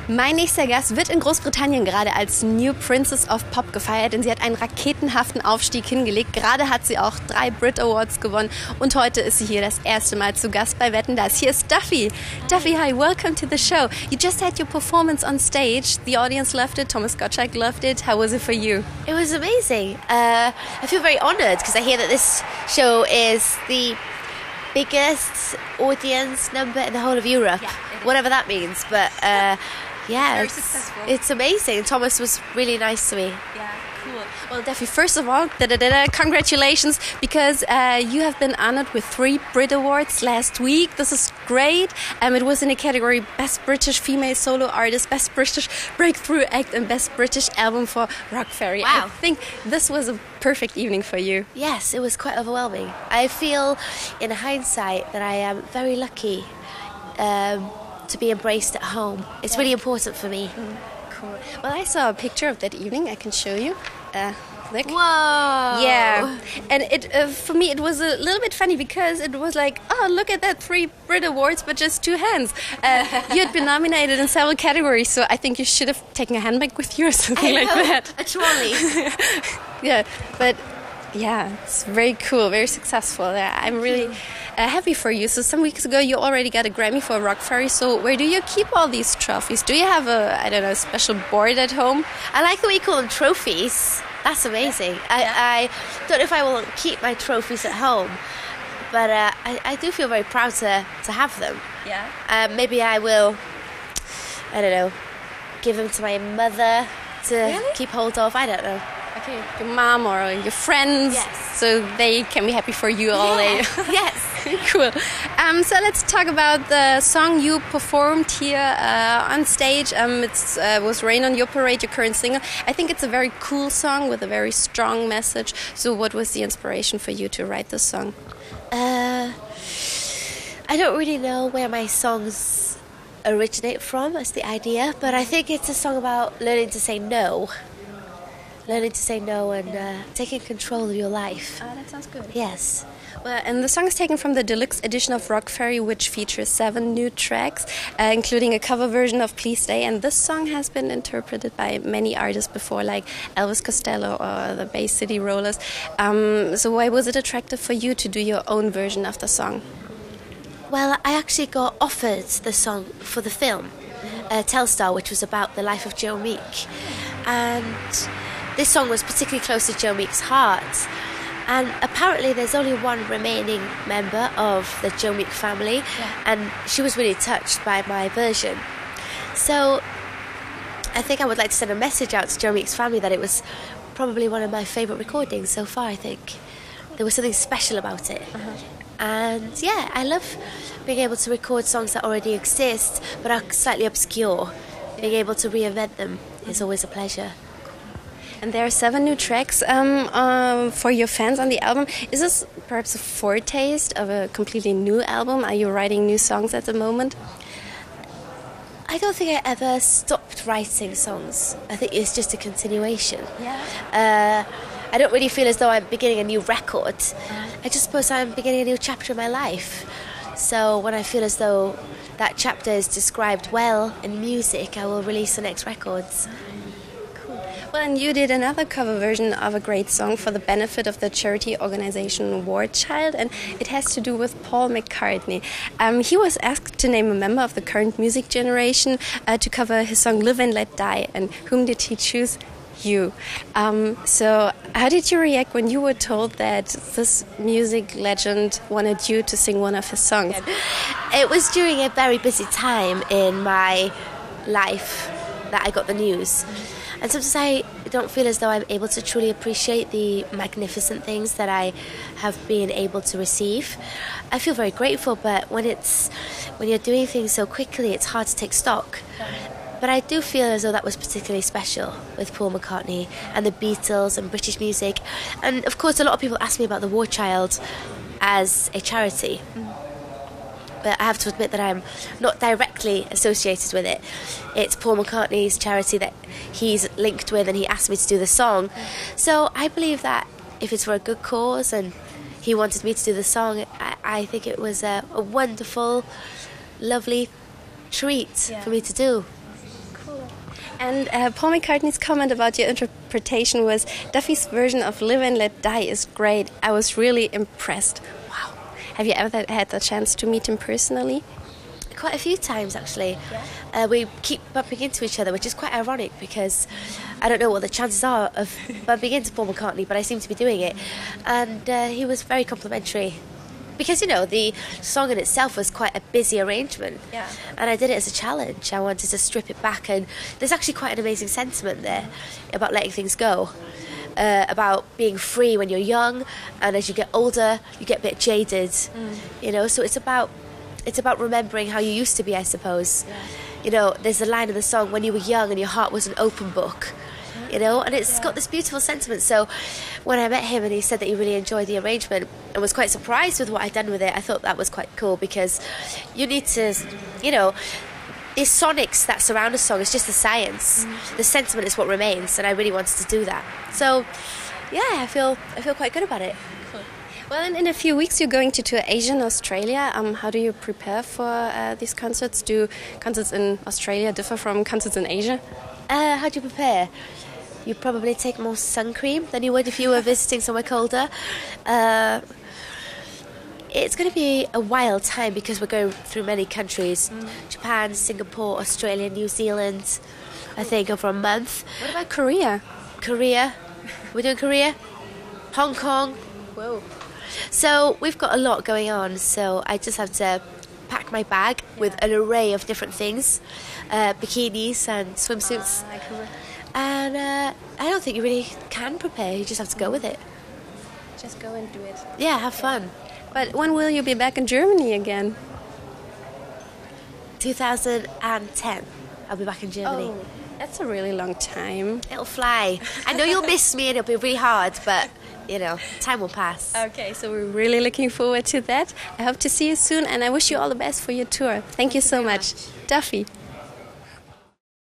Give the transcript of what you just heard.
Mein nächster Gast wird in Großbritannien gerade als New Princess of Pop gefeiert, denn sie hat einen raketenhaften Aufstieg hingelegt. Gerade hat sie auch 3 Brit Awards gewonnen und heute ist sie hier das erste Mal zu Gast bei Wetten, dass. Hier ist Duffy. Duffy, hi, welcome to the show. You just had your performance on stage. The audience loved it. Thomas Gottschalk loved it. How was it for you? It was amazing. I feel very honoured because I hear that this show is the biggest audience number in the whole of Europe, whatever that means. But yeah, it's amazing. Thomas was really nice to me. Yeah, cool. Well, Duffy, first of all, congratulations, because you have been honoured with 3 Brit Awards last week. This is great. It was in the category Best British Female Solo Artist, Best British Breakthrough Act, and Best British Album for Rock Ferry. Wow. I think this was a perfect evening for you. Yes, it was quite overwhelming. I feel, in hindsight, that I am very lucky to be embraced at home. It's really important for me. Cool. Well, I saw a picture of that evening. I can show you. Click. Whoa! Yeah, and it for me it was a little bit funny because it was like, oh, look at that, 3 Brit Awards, but just 2 hands. You had been nominated in several categories, so I think you should have taken a handbag with you or something like that. A trolley. Yeah, but yeah, it's very cool, very successful. I'm really happy for you. So some weeks ago you already got a Grammy for Rock Ferry. So where do you keep all these trophies? Do you have a special board at home? I like the way you call them trophies. That's amazing. I don't know if I will keep my trophies at home, but I do feel very proud to have them. Yeah. Maybe I will, I don't know, give them to my mother to keep hold of. I don't know. Okay, your mom or your friends, so they can be happy for you all day. Yes. Cool. So let's talk about the song you performed here on stage. It was Rain on Your Parade, your current single. I think it's a very cool song with a very strong message. So what was the inspiration for you to write this song? I don't really know where my songs originate from as the idea, but I think it's a song about learning to say no. Learning to say no and taking control of your life. Oh, that sounds good. Yes. Well, and the song is taken from the deluxe edition of Rock Ferry, which features 7 new tracks, including a cover version of Please Stay. And this song has been interpreted by many artists before, like Elvis Costello or the Bay City Rollers. So why was it attractive for you to do your own version of the song? Well, I actually got offered the song for the film, Telstar, which was about the life of Joe Meek. And this song was particularly close to Joe Meek's heart. And apparently there's only one remaining member of the Joe Meek family, and she was really touched by my version. So I think I would like to send a message out to Joe Meek's family that it was probably one of my favourite recordings so far, I think. There was something special about it. And yeah, I love being able to record songs that already exist but are slightly obscure. Being able to reinvent them is always a pleasure. And there are 7 new tracks for your fans on the album. Is this perhaps a foretaste of a completely new album? Are you writing new songs at the moment? I don't think I ever stopped writing songs. I think it's just a continuation. Yeah. I don't really feel as though I'm beginning a new record. I just suppose I'm beginning a new chapter in my life. So when I feel as though that chapter is described well in music, I will release the next records. Well, and you did another cover version of a great song for the benefit of the charity organization War Child, and it has to do with Paul McCartney. He was asked to name a member of the current music generation to cover his song Live and Let Die, and whom did he choose? You. So how did you react when you were told that this music legend wanted you to sing one of his songs? It was during a very busy time in my life that I got the news. And sometimes I don't feel as though I'm able to truly appreciate the magnificent things that I have been able to receive. I feel very grateful, but when you're doing things so quickly, it's hard to take stock. But I do feel as though that was particularly special with Paul McCartney and the Beatles and British music. And of course, a lot of people ask me about the War Child as a charity. But I have to admit that I'm not directly associated with it. It's Paul McCartney's charity that he's linked with, and he asked me to do the song. So I believe that if it's for a good cause and he wanted me to do the song, I think it was a wonderful, lovely treat for me to do. And Paul McCartney's comment about your interpretation was, Duffy's version of Live and Let Die is great. I was really impressed. Wow. Have you ever had the chance to meet him personally? Quite a few times, actually. Yeah. We keep bumping into each other, which is quite ironic because I don't know what the chances are of bumping into Paul McCartney, but I seem to be doing it. And he was very complimentary. Because, you know, the song in itself was quite a busy arrangement. Yeah. And I did it as a challenge. I wanted to strip it back. And there's actually quite an amazing sentiment there about letting things go. About being free when you're young. And as you get older, you get a bit jaded. You know, so it's about remembering how you used to be, I suppose. Yeah. You know, there's a line in the song, when you were young and your heart was an open book. You know, and it's got this beautiful sentiment. So when I met him and he said that he really enjoyed the arrangement and was quite surprised with what I'd done with it, I thought that was quite cool because you need to, you know, the sonics that surround a song is just the science. The sentiment is what remains, and I really wanted to do that. So, yeah, I feel quite good about it. Cool. Well, in a few weeks you're going to tour Asia and Australia. How do you prepare for these concerts? Do concerts in Australia differ from concerts in Asia? How do you prepare? You probably take more sun cream than you would if you were visiting somewhere colder. It's going to be a wild time because we're going through many countries. Japan, Singapore, Australia, New Zealand, I think, over a month. What about Korea? Korea? We're doing Korea? Hong Kong? Whoa. So we've got a lot going on, so I just have to pack my bag with an array of different things. Bikinis and swimsuits. And I don't think you really can prepare. You just have to go with it. Just go and do it. Yeah, have fun. But when will you be back in Germany again? 2010. I'll be back in Germany. Oh, that's a really long time. It'll fly. I know you'll miss me and it'll be really hard, but, you know, time will pass. Okay, so we're really looking forward to that. I hope to see you soon, and I wish you all the best for your tour. Thank you so much. Duffy.